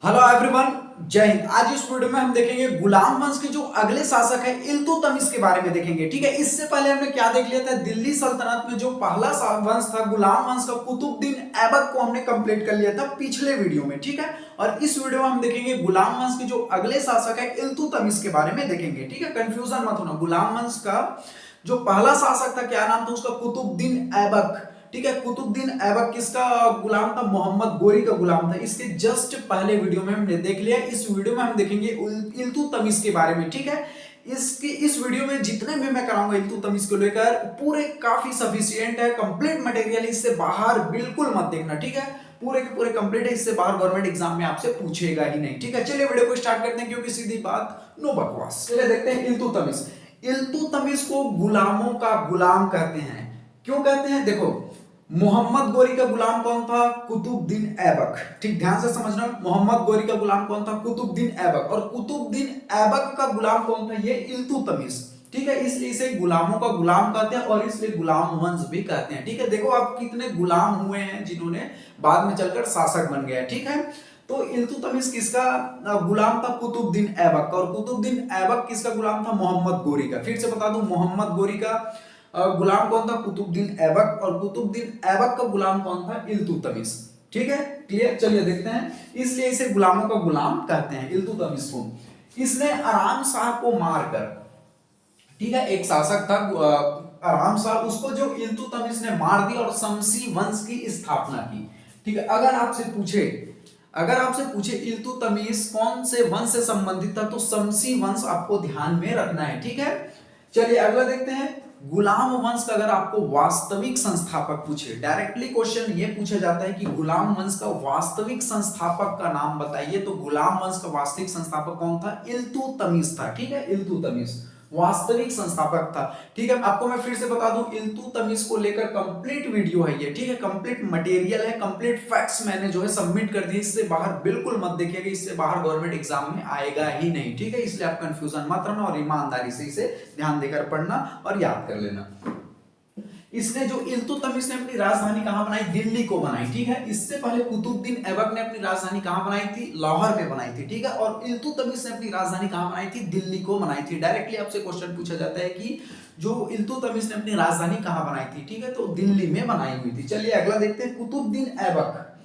Hello everyone, जय हिंद। आज इस वीडियो में हम देखेंगे गुलाम वंश के जो अगले शासक है इल्तुतमिश के बारे में देखेंगे। ठीक है, इससे पहले हमने क्या देख लिया था, दिल्ली सल्तनत में जो पहला वंश था गुलाम वंश का, कुतुबुद्दीन ऐबक को हमने कंप्लीट कर लिया था पिछले वीडियो में। ठीक है, और इस वीडियो में हम देखेंगे गुलाम वंश के जो अगले शासक है इल्तुतमिश के बारे में देखेंगे। ठीक है, कंफ्यूजन मत होना। गुलाम वंश का जो पहला शासक था, क्या नाम था उसका? कुतुबुद्दीन ऐबक। ठीक है, कुतुबुद्दीन ऐबक किसका गुलाम था? मोहम्मद गोरी का गुलाम था। इसके जस्ट पहले वीडियो में हमने देख लिया। इस वीडियो में हम देखेंगे इल्तुतमिश के बारे में। ठीक है, इस वीडियो में जितने भी मैं कराऊंगा इल्तुतमिश को लेकर पूरे काफी सफिशिएंट है, कंप्लीट मटेरियल। इससे बाहर बिल्कुल मत देखना। ठीक है, पूरे के पूरे कंप्लीट है, इससे बाहर गवर्नमेंट एग्जाम में आपसे पूछेगा ही नहीं। ठीक है, चलिए वीडियो को स्टार्ट करते हैं, क्योंकि सीधी बात, नो बकवास। चलिए देखते हैं इल्तुतमिश। इल्तुतमिश को गुलामों का गुलाम कहते हैं। क्यों कहते हैं? देखो, मोहम्मद गोरी का गुलाम कौन था? कुतुबुद्दीन ऐबक। ठीक, ध्यान से समझना। मोहम्मद गोरी का गुलाम कौन था? कुतुबुद्दीन ऐबक। और कुतुबुद्दीन ऐबक का गुलाम कौन था? ये इल्तुतमिश। ठीक है, इसलिए इसे गुलामों का गुलाम कहते हैं और इसलिए गुलाम वंश भी कहते हैं। ठीक है, देखो आप कितने गुलाम हुए हैं जिन्होंने बाद में चलकर शासक बन गया। ठीक है, तो इल्तुतमिश किसका गुलाम था? कुतुबुद्दीन ऐबक का। और कुतुबुद्दीन ऐबक किसका गुलाम था? मोहम्मद गोरी का। फिर से बता दूं, मोहम्मद गोरी का गुलाम कौन था? कुतुबुद्दीन ऐबक। और कुतुबुद्दीन ऐबक का गुलाम कौन था? इल्तुतमिश। ठीक है, क्लियर? चलिए देखते हैं। इसलिए इसे गुलामों का गुलाम कहते हैं इल्तुतमिश को। इसने आराम शाह को मारकर, ठीक है, एक शासक था आराम शाह, उसको जो इल्तुतमिश ने मार दिया और शमसी वंश की स्थापना की। ठीक है, अगर आपसे पूछे इल्तुतमिश कौन से वंश से संबंधित था, तो शमसी वंश आपको ध्यान में रखना है। ठीक है, चलिए अगला देखते हैं। गुलाम वंश का अगर आपको वास्तविक संस्थापक पूछे, डायरेक्टली क्वेश्चन ये पूछा जाता है कि गुलाम वंश का वास्तविक संस्थापक का नाम बताइए, तो गुलाम वंश का वास्तविक संस्थापक कौन था? इल्तुतमिश था। ठीक है, इल्तुतमिश वास्तविक संस्थापक था। ठीक है, आपको मैं फिर से बता दूं, इल्तुतमिश को लेकर कंप्लीट वीडियो है ये। ठीक है, कंप्लीट मटेरियल है, कंप्लीट फैक्ट्स मैंने जो है सबमिट कर दिए। इससे बाहर बिल्कुल मत देखिएगा, इससे बाहर गवर्नमेंट एग्जाम में आएगा ही नहीं। ठीक है, इसलिए आप कंफ्यूजन मत रहना और ईमानदारी से इसे ध्यान देकर पढ़ना और याद कर लेना। इसने जो इल्तुतमिश ने अपनी राजधानी कहां बनाई? दिल्ली को बनाई। ठीक है, इससे पहले कुतुबुद्दीन ऐबक ने अपनी राजधानी कहां बनाई थी? लाहौर में बनाई थी। ठीक है, और इल्तुतमिश ने अपनी राजधानी कहां बनाई थी? दिल्ली को बनाई थी। डायरेक्टली आपसे क्वेश्चन पूछा जाता है कि जो इल्तुतमिश ने अपनी राजधानी कहां बनाई थी? ठीक है, तो दिल्ली में बनाई हुई थी। चलिए अगला देखते हैं, कुतुबुद्दीन ऐबक।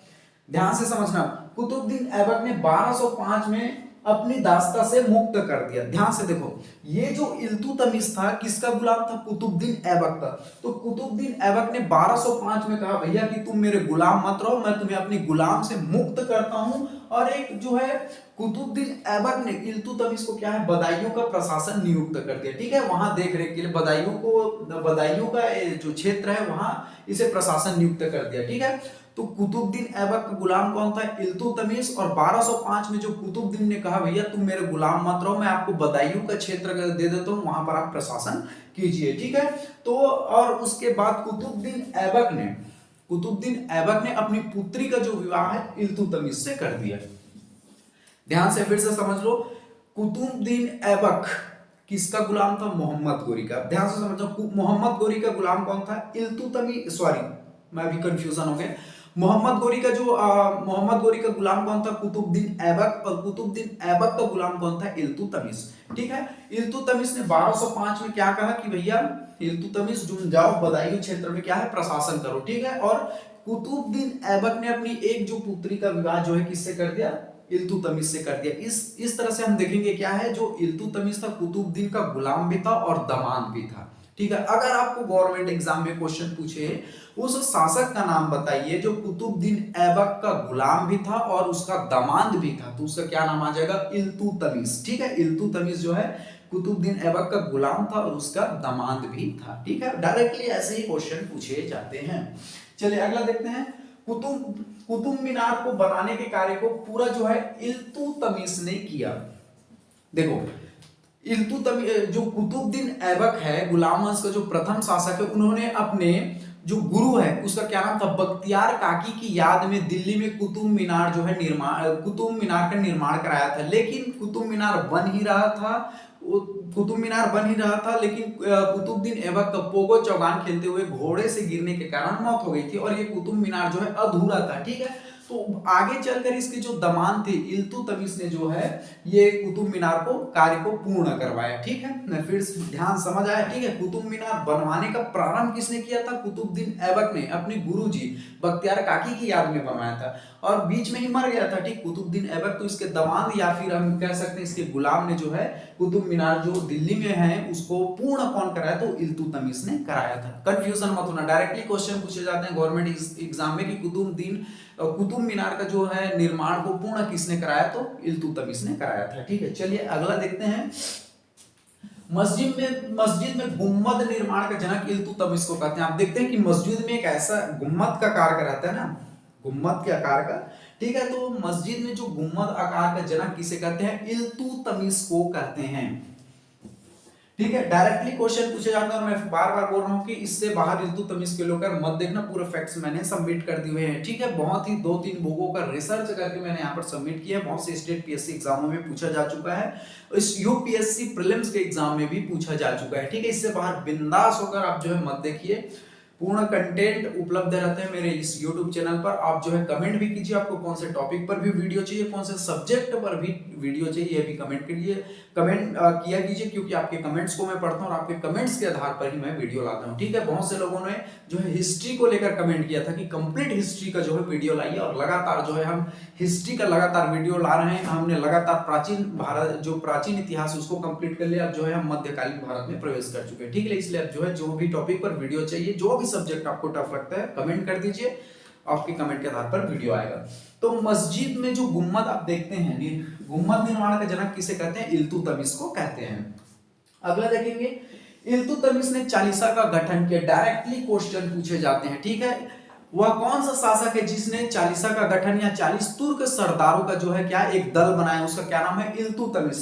ध्यान से समझना, कुतुबुद्दीन ऐबक ने 1205 में अपनी दास्ता से मुक्त कर दिया। ध्यान से देखो, ये जो इल्तुतमिश था किसका गुलाम था? कुतुबुद्दीन ऐबक का। तो कुतुबुद्दीन ऐबक ने 1205 में कहा, भैया कि तुम मेरे गुलाम मत रहो, मैं तुम्हें अपनी गुलाम से मुक्त करता हूं। और एक जो है कुतुबुद्दीन ऐबक ने इल्तुतमिश को क्या है, बदायूं का प्रशासन नियुक्त कर दिया। ठीक है, वहां देख रेख के लिए बदायूं का जो क्षेत्र है वहां इसे प्रशासन नियुक्त कर दिया। ठीक है, तो कुतुबुद्दीन ऐबक का गुलाम कौन था? इल्तुतमिश। और 1205 में जो कुतुबुद्दीन ने कहा, भैया तुम मेरे गुलाम मत रहो, मैं आपको बदायूं का क्षेत्र दे देता हूं, वहां पर आप प्रशासन कीजिए। ठीक है, तो और उसके बाद कुतुबुद्दीन ऐबक ने अपनी पुत्री का जो विवाह है इल्तुतमिश से कर दिया। ध्यान से फिर से समझ लो, कुतुबुद्दीन ऐबक किसका गुलाम था? मोहम्मद गोरी का। ध्यान से समझो, मोहम्मद गोरी का गुलाम कौन था? इल्तुतमिश। सॉरी, मैं अभी कंफ्यूजन हो गया। मोहम्मद गोरी का गुलाम कौन था? कुतुबुद्दीन ऐबक। और कुतुबुद्दीन ऐबक का गुलाम कौन था? इल्तुतमिश। ठीक है, इल्तुतमिश ने 1205 में क्या कहा कि भैया इल्तुतमिश तुम जाओ बदायूं क्षेत्र में क्या है, प्रशासन करो। ठीक है, और कुतुबुद्दीन ऐबक ने अपनी एक जो पुत्री का विवाह जो है किससे कर दिया? इल्तुतमिश से कर दिया। इस तरह से हम देखेंगे क्या है, जो इल्तुतमिश था कुतुबुद्दीन का गुलाम भी था और दामाद भी था। ठीक है, अगर आपको गवर्नमेंट एग्जाम में क्वेश्चन पूछे उस शासक का नाम बताइए जो कुतुबुद्दीन ऐबक का गुलाम भी था और उसका दामाद भी था, तो उसका क्या नाम आ जाएगा? इल्तुतमिश। ठीक है, इल्तुतमिश जो है कुतुबुद्दीन ऐबक का गुलाम था और उसका दामाद भी था। ठीक है, डायरेक्टली ऐसे ही क्वेश्चन पूछे जाते हैं। चलिए अगला देखते हैं। कुतुब मीनार को बनाने के कार्य को पूरा जो है इल्तुतमिश ने किया। देखो, जो कुतुबुद्दीन ऐबक है, गुलाम वंश का जो प्रथम शासक है, उन्होंने अपने जो गुरु है उसका क्या नाम था? बख्तियार काकी की याद में दिल्ली में कुतुब मीनार जो है कुतुब मीनार का निर्माण कराया था। लेकिन कुतुब मीनार बन ही रहा था, लेकिन कुतुबुद्दीन ऐबक का पोगो चौगान खेलते हुए घोड़े से गिरने के कारण मौत हो गई थी और ये कुतुब मीनार जो है अधूरा था। ठीक है, तो तो आगे चलकर इसके जो दमान थे इल्तुतमिश ने जो है ये कुतुब मीनार को कार्य को पूर्ण करवाया। ठीक है, फिर ध्यान समझ आया। ठीक है, कुतुब मीनार बनवाने का प्रारंभ किसने किया था? कुतुबुद्दीन ऐबक ने अपने गुरुजी बख्तियार काकी की याद में बनवाया था और बीच में ही मर गया था। ठीक, कुतुबुद्दीन ऐबक तो इसके दमाद या फिर हम कह सकते हैं इसके गुलाम ने जो है कुतुब मीनार जो दिल्ली में है उसको पूर्ण कौन कराया? तो इल्तुतमिश ने कराया था। कंफ्यूजन मत होना, डायरेक्टली क्वेश्चन पूछे जाते हैं गवर्नमेंट एग्जाम में कि कुतुब मीनार का जो है निर्माण को पूर्ण किसने कराया? तो इल्तुतमिश ने कराया था। ठीक है, चलिए अगला देखते हैं। मस्जिद में गुम्मद निर्माण का जनक इल्तुतमिश को कहते हैं। आप देखते हैं कि मस्जिद में एक ऐसा गुम्मद का आकार का रहता है ना, गुम्मद के आकार का। ठीक है, तो मस्जिद में जो गुम्मद आकार का जनक किसे कहते हैं? इल्तुतमिश को कहते हैं। ठीक है, डायरेक्टली क्वेश्चन पूछे जाते हैं और मैं बार बार बोल रहा हूं कि इससे बाहर इल्तुतमिश के लोग मत देखना, पूरे फैक्ट्स मैंने सबमिट कर दिए हुए हैं। ठीक है, बहुत ही 2-3 बुकों का रिसर्च करके मैंने यहाँ पर सबमिट किया है। बहुत से स्टेट पीएससी एग्जामों में पूछा जा चुका है, इस यूपीएससी प्रीलिम्स के एग्जाम में भी पूछा जा चुका है। ठीक है, इससे बाहर बिंदास होकर आप जो है मत देखिए। पूर्ण कंटेंट उपलब्ध रहते हैं मेरे इस YouTube चैनल पर। आप जो है कमेंट भी कीजिए, आपको कौन से टॉपिक पर भी वीडियो चाहिए, कौन से सब्जेक्ट पर भी वीडियो चाहिए, ये भी कमेंट करिए, कमेंट किया कीजिए, क्योंकि आपके कमेंट्स को मैं पढ़ता हूं और आपके कमेंट्स के आधार पर ही मैं वीडियो लाता हूं। ठीक है, बहुत से लोगों ने जो है हिस्ट्री को लेकर कमेंट किया था कि कंप्लीट हिस्ट्री का जो है वीडियो लाइए, और लगातार जो है हम हिस्ट्री का लगातार वीडियो ला रहे हैं। हमने लगातार प्राचीन भारत जो प्राचीन इतिहास उसको कंप्लीट कर लिया। अब जो है हम मध्यकालीन भारत में प्रवेश कर चुके हैं। ठीक है, इसलिए अब जो है जो भी टॉपिक पर वीडियो चाहिए, जो भी सब्जेक्ट आपको टफ लगता है कमेंट कर दीजिए, आपके कमेंट के आधार पर वीडियो आएगा। तो मस्जिद में जो गुम्मद आप देखते हैं, गुम्मद निर्माण का जनक किसे कहते हैं? इल्तुतमिश को कहते हैं। अगला देखेंगे, इल्तुतमिश ने चालीसा का गठन किया। डायरेक्टली क्वेश्चन पूछे जाते हैं। ठीक है, वह कौन सा शासक है जिसने चालीसा का गठन या 40 तुर्क सरदारों का जो है क्या एक दल बनाया? उसका क्या नाम है? इल्तुतमिश।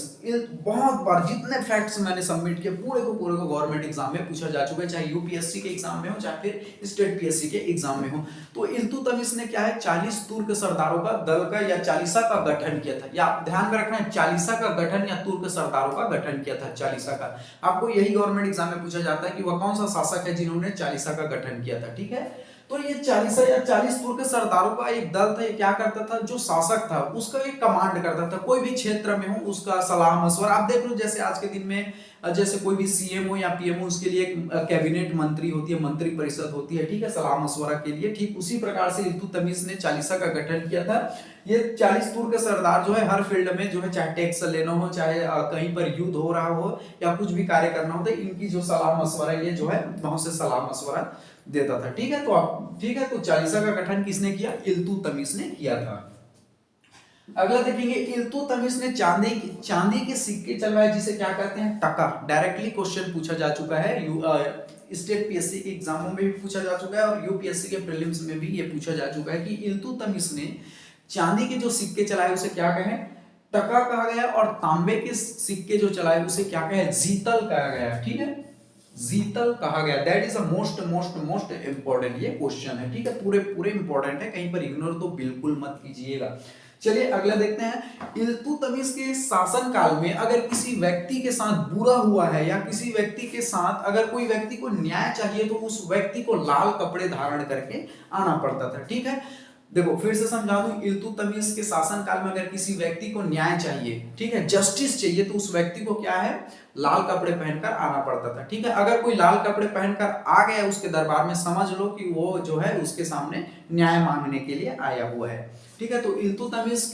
बहुत बार जितने फैक्ट्स मैंने सबमिट किए पूरे को गवर्नमेंट एग्जाम में पूछा जा चुका है, चाहे यूपीएससी के एग्जाम में हो चाहे फिर स्टेट पीएससी के एग्जाम में हो। तो इल्तुतमिश ने क्या है? 40 तुर्क सरदारों का दल का या चालीसा का गठन किया था। या ध्यान में रखना है, चालीसा का गठन या तुर्क सरदारों का गठन किया था। चालीसा का आपको यही गवर्नमेंट एग्जाम में पूछा जाता है कि वह कौन सा शासक है जिन्होंने चालीसा का गठन किया था। ठीक है, तो ये 40 या 40 तुर्क सरदारों का एक दल था। ये क्या करता था? जो शासक था उसका एक कमांड करता था, कोई भी क्षेत्र में हो उसका सलाह मशवरा। आप देख लो जैसे आज के दिन में जैसे कोई भी सीएम हो या पीएम हो, उसके लिए एक कैबिनेट मंत्री होती है, मंत्री परिषद होती है। ठीक है, सलाह मशवरा के लिए। ठीक उसी प्रकार से इल्तुतमिश ने चालीसा का गठन किया था। ये 40 तुर्क सरदार जो है हर फील्ड में जो है, चाहे टैक्स लेना हो, चाहे कहीं पर युद्ध हो रहा हो या कुछ भी कार्य करना हो, तो इनकी जो सलाह मशवरा ये जो है बहुत से सलाह मशवरा देता था। ठीक है, तो आप ठीक है, तो चालीसा का गठन किसने किया? इल्तुतमिश ने किया था। अगला देखेंगे, इल्तुतमिश ने चांदी के सिक्के चलवाए, जिसे क्या कहते हैं? टका। डायरेक्टली क्वेश्चन पूछा जा चुका है, स्टेट पीएससी के एग्जामों में भी पूछा जा चुका है और यूपीएससी के प्रीलिम्स में भी ये पूछा जा चुका है कि इल्तुतमिश ने चांदी के जो सिक्के चलाए उसे क्या कहें? टका कहा गया, और तांबे के सिक्के जो चलाए उसे क्या कहे? जीतल कहा गया। ठीक है, जीतल कहा गया। That is a most important ये क्वेश्चन है। ठीक है, पूरे इंपॉर्टेंट है, कहीं पर इग्नोर तो बिल्कुल मत कीजिएगा। चलिए अगला देखते हैं। इल्तुतमिश के शासन काल में अगर किसी व्यक्ति के साथ बुरा हुआ है या किसी व्यक्ति के साथ अगर कोई व्यक्ति को न्याय चाहिए तो उस व्यक्ति को लाल कपड़े धारण करके आना पड़ता था। ठीक है, देखो फिर से समझा दूं, इल्तुतमिश के शासन काल में अगर किसी व्यक्ति को न्याय चाहिए, ठीक है, जस्टिस चाहिए, तो उस व्यक्ति को क्या है? लाल कपड़े पहनकर आना पड़ता था। ठीक है, अगर कोई लाल कपड़े पहनकर आ गया उसके दरबार में, समझ लो कि वो जो है उसके सामने न्याय मांगने के लिए आया हुआ है। ठीक है, तो इल्तुतमिश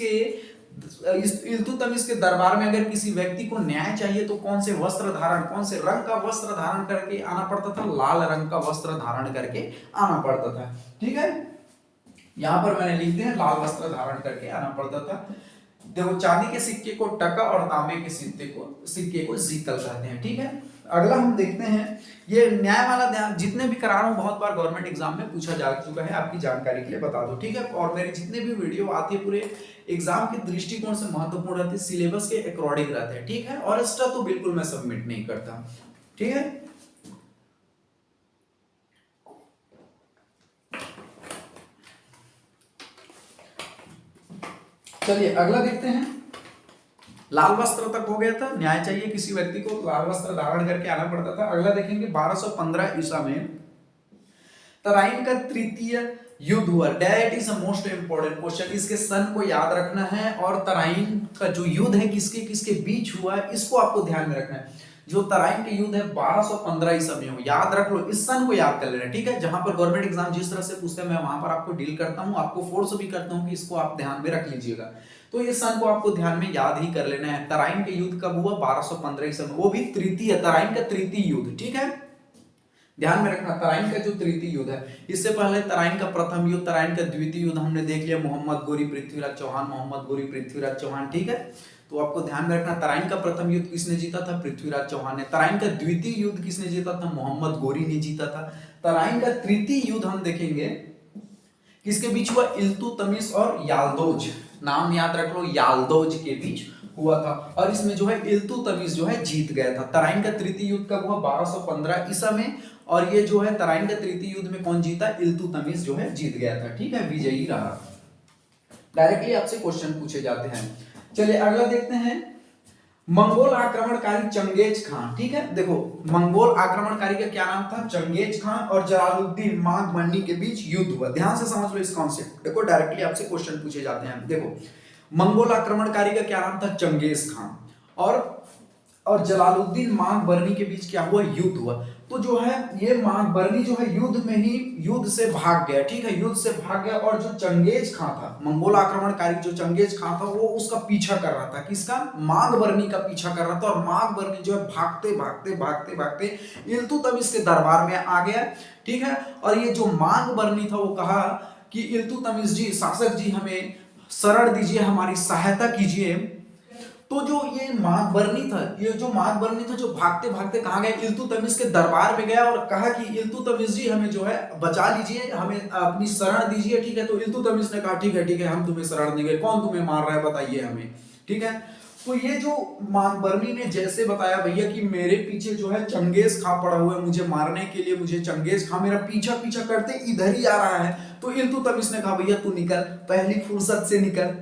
के दरबार में अगर किसी व्यक्ति को न्याय चाहिए तो कौन से रंग का वस्त्र धारण करके आना पड़ता था? लाल रंग का वस्त्र धारण करके आना पड़ता था। ठीक है, यहां पर मैंने लिख दिया लाल वस्त्र धारण करके आना पड़ता था। देखो चांदी के सिक्के को टका और तांबे के सिक्के को जीतल कहते हैं। ठीक है, अगला हम देखते हैं, ये न्याय वाला ध्यान जितने भी करा रहा हूं बहुत बार गवर्नमेंट एग्जाम में पूछा जा चुका है, आपकी जानकारी के लिए बता दो। ठीक है, और मेरे जितने भी वीडियो आती है पूरे एग्जाम के दृष्टिकोण से महत्वपूर्ण रहती है, सिलेबस के अकॉर्डिंग रहते हैं। ठीक है, और एक्स्ट्रा तो बिल्कुल मैं सबमिट नहीं करता। ठीक है, चलिए अगला देखते हैं। लाल वस्त्र तक हो गया था, न्याय चाहिए किसी व्यक्ति को, लाल वस्त्र धारण करके आना पड़ता था। अगला देखेंगे 1215 ईसा में तराइन का तृतीय युद्ध हुआ। That is a most important question. इसके सन को याद रखना है और तराइन का जो युद्ध है किसके किसके बीच हुआ है इसको आपको ध्यान में रखना है। जो तराइन के युद्ध है 1215 ईसा में हो, याद रख लो, इस सन को याद कर लेना, ठीक है। जहां पर गवर्नमेंट एग्जाम जिस तरह से पूछते हैं मैं वहां पर आपको डील करता हूं, आपको फोर्स भी करता हूं कि इसको आप ध्यान में रख लीजिएगा। तो ये सन को आपको ध्यान में याद ही कर लेना है। तराइन के युद्ध कब हुआ? 1215 ईसा में, वो भी तृतीय, तराइन का तृतीय युद्ध, ठीक है। ध्यान में रखना, तराइन का जो तृतीय युद्ध है, इससे पहले तराइन का प्रथम युद्ध, तराइन का द्वितीय युद्ध हमने देख लिया, मोहम्मद गोरी पृथ्वीराज चौहान, मोहम्मद गोरी पृथ्वीराज चौहान, ठीक है। तो आपको ध्यान में रखना, तराइन का प्रथम युद्ध किसने जीता था? पृथ्वीराज चौहान ने। तराइन का द्वितीय युद्ध किसने जीता था? मोहम्मद गोरी ने जीता था। तराइन का तृतीय युद्ध हम देखेंगे किसके बीच हुआ? इल्तुतमिश और याल्दोज, नाम याद रख लो, याल्दोज के बीच हुआ था। और इसमें जो है इल्तुतमिश जो है जीत गया था। तराइन का तृतीय युद्ध कब हुआ? 1215 ईसा में। और ये जो है तराइन का तृतीय युद्ध में कौन जीता? इल्तुतमिश जो है जीत गया था, ठीक है, विजयी रहा। डायरेक्टली आपसे क्वेश्चन पूछे जाते हैं। चलिए अगला देखते हैं, मंगोल आक्रमणकारी चंगेज खान, ठीक है। देखो मंगोल आक्रमणकारी का क्या नाम था? चंगेज खान और जलालुद्दीन माघमनी के बीच युद्ध हुआ। ध्यान से समझ लो इस कॉन्सेप्ट। देखो डायरेक्टली आपसे क्वेश्चन पूछे जाते हैं। देखो मंगोल आक्रमणकारी का क्या नाम था? Genghis Khan. और जलालुद्दीन माघबरनी के बीच क्या हुआ? युद्ध हुआ। तो जो है ये माघबरनी जो है युद्ध में ही युद्ध से भाग गया, ठीक है, युद्ध से भाग गया। और जो चंगेज खां था, मंगोल आक्रमणकारी जो चंगेज खां था, वो उसका पीछा कर रहा था। किसका? माघबरनी का पीछा कर रहा था। और माघबरनी जो है भागते भागते भागते भागते इल्तुतमिश के दरबार में आ गया, ठीक है। और ये जो माघबरनी था वो कहा कि इल्तुतमिश जी, शासक जी, हमें शरण दीजिए, हमारी सहायता कीजिए। तो जो ये माघबरनी था, ये जो माघबरनी था जो भागते भागते कहाँ गया? इल्तुतमिश के दरबार में गया और कहा कि इल्तुतमिश जी हमें जो है बचा लीजिए, हमें अपनी शरण दीजिए, ठीक है। तो इल्तुतमिश ने कहा ठीक है हम तुम्हें शरण देंगे, कौन तुम्हें मार रहा है बताइए हमें, ठीक है। तो ये जो माघबरनी ने जैसे बताया भैया कि मेरे पीछे जो है चंगेज खां पड़ा हुआ है, मुझे मारने के लिए, मुझे चंगेज खां मेरा पीछा पीछा करते इधर ही आ रहा है। तो इल्तुतमिश ने कहा भैया तू निकल, पहली फुर्सत से निकल,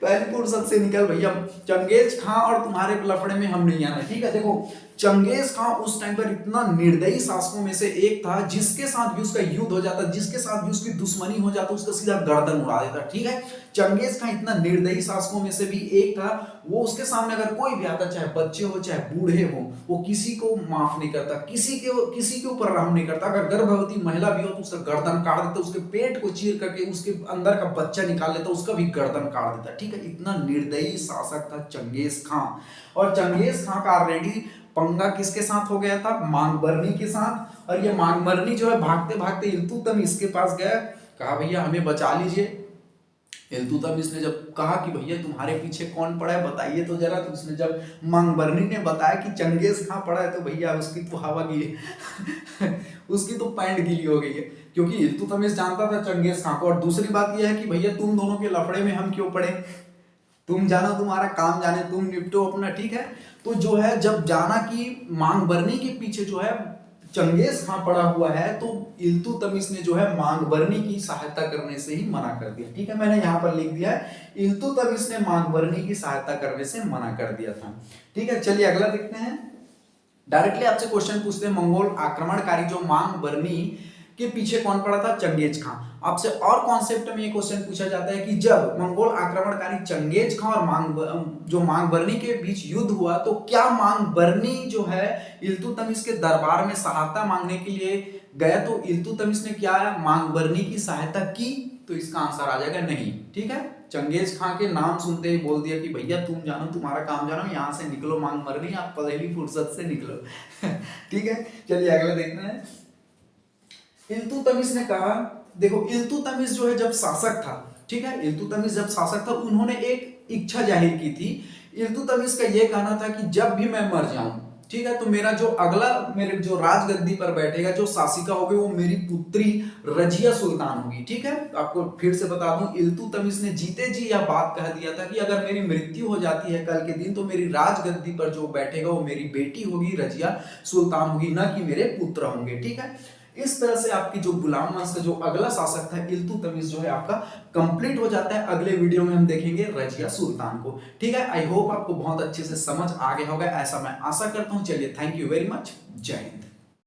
पहली फुर्सत से निकल भैया, चंगेज खां और तुम्हारे लफड़े में हम नहीं आना, ठीक है। देखो चंगेज खां उस टाइम पर इतना निर्दयी शासकों में से एक था, जिसके साथ भी उसका युद्ध हो जाता, जिसके साथ भी उसकी दुश्मनी हो जाता, उसका सीधा गर्दन उड़ा देता, ठीक है। चंगेज खां इतना निर्दयी शासकों में से भी एक था। वो उसके सामने अगर कोई भी आता, चाहे बच्चे हो चाहे बूढ़े हो, वो किसी को माफ नहीं करता, किसी के ऊपर रहम नहीं करता। अगर गर्भवती महिला भी हो तो उसका गर्दन काट देता, उसके पेट को चीर करके उसके अंदर का बच्चा निकाल लेता, उसका भी गर्दन काट देता, ठीक है। इतना निर्दयी शासक था चंगेज खां। और चंगेज खां का ऑलरेडी पंगा किसके साथ हो गया था? माघबरनी के साथ। और ये माघबरनी जो है भागते भागते इल्तुतमिश के पास गया, कहा भैया हमें बचा लीजिए। इल्तुतमिश ने जब कहा कि भैया तुम्हारे पीछे कौन पड़ा है बताइए तो जरा, तो उसने जब माघबरनी ने बताया कि चंगेज खां पड़ा है, तो भैया उसकी तो हवा गई उसकी तो पैंट गीली हो गई है, क्योंकि इल्तुतमिश जानता था चंगेज खां को। और दूसरी बात यह है कि भैया तुम दोनों के लफड़े में हम क्यों पड़े, तुम जानो तुम्हारा काम जाने, तुम निपटो अपना, ठीक है। तो जो है जब जाना कि माघबरनी के पीछे जो है चंगेज खां पड़ा हुआ है, तो इल्तुतमिश ने जो है माघबरनी की सहायता करने से ही मना कर दिया, ठीक है। मैंने यहाँ पर लिख दिया है इल्तुतमिश ने माघबरनी की सहायता करने से मना कर दिया था, ठीक है। चलिए अगला देखते हैं। डायरेक्टली आपसे क्वेश्चन पूछते हैं, मंगोल आक्रमणकारी जो माघबरनी के पीछे कौन पड़ा था? चंगेज खां। आपसे और कॉन्सेप्ट में ये क्वेश्चन पूछा जाता है कि जब मंगोल आक्रमणकारी चंगेज खां और जो माघबरनी के बीच युद्ध हुआ, तो क्या माघबरनी जो है इल्तुतमिश के दरबार में सहायता मांगने के लिए गया, तो इल्तुतमिश ने क्या माघबरनी की सहायता की? तो इसका आंसर आ जाएगा नहीं, ठीक है। चंगेज खां के नाम सुनते ही बोल दिया कि भैया तुम जानो तुम्हारा काम जानो, यहाँ से निकलो माघबरनी, आप पहली फुर्सत से निकलो ठीक है। चलिए अगला देखते हैं। इल्तुतमिश ने कहा, देखो इल्तुतमिश जो है जब शासक था, ठीक है, इल्तुतमिश जब शासक था, उन्होंने एक इच्छा जाहिर की थी। इल्तुतमिश का यह कहना था कि जब भी मैं मर जाऊं, ठीक है, तो मेरा जो अगला मेरे जो राजगद्दी पर बैठेगा, जो शासिका होगी, वो मेरी पुत्री रजिया सुल्तान होगी, ठीक है। आपको फिर से बता दूं, इल्तुतमिश ने जीते जी यह बात कह दिया था कि अगर मेरी मृत्यु हो जाती है कल के दिन, तो मेरी राजगद्दी पर जो बैठेगा वो मेरी बेटी होगी, रजिया सुल्तान होगी, ना कि मेरे पुत्र होंगे, ठीक है। इस तरह से आपकी जो गुलाम वंश का जो अगला शासक था इल्तुतमिश जो है आपका कंप्लीट हो जाता है। अगले वीडियो में हम देखेंगे रजिया सुल्तान को, ठीक है। आई होप आपको बहुत अच्छे से समझ आ गया होगा, ऐसा मैं आशा करता हूं। चलिए थैंक यू वेरी मच, जय हिंद।